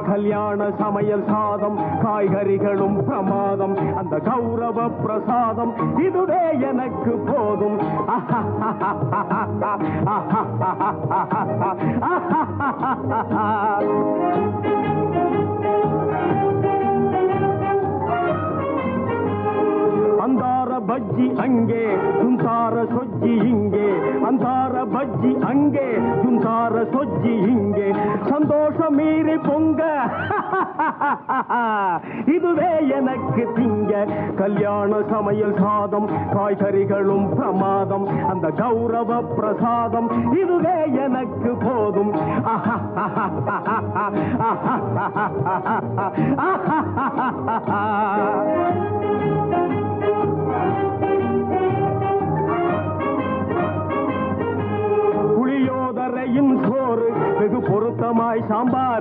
கல்யாண சமையல் சாதம் காய்கறிகளும் பிரமாதம் அந்த கௌரவ பிரசாதம் இதுவே எனக்கு போதும் அந்தார பஜ்ஜி அங்கே சுந்தார சொஜ்ஜி இங்கே அந்தார பஜ்ஜி அங்கே சுந்தார சொஜ்ஜி இங்கே சந்தோஷம் மீறி பொங்க இதுவே எனக்கு திங்க கல்யாண சமையல் சாதம் காய்கறிகளும் பிரமாதம் அந்த கௌரவ பிரசாதம் இதுவே எனக்கு போதும் புளியோதரையும் சோறு வெகு பொருத்தமாய் சாம்பார்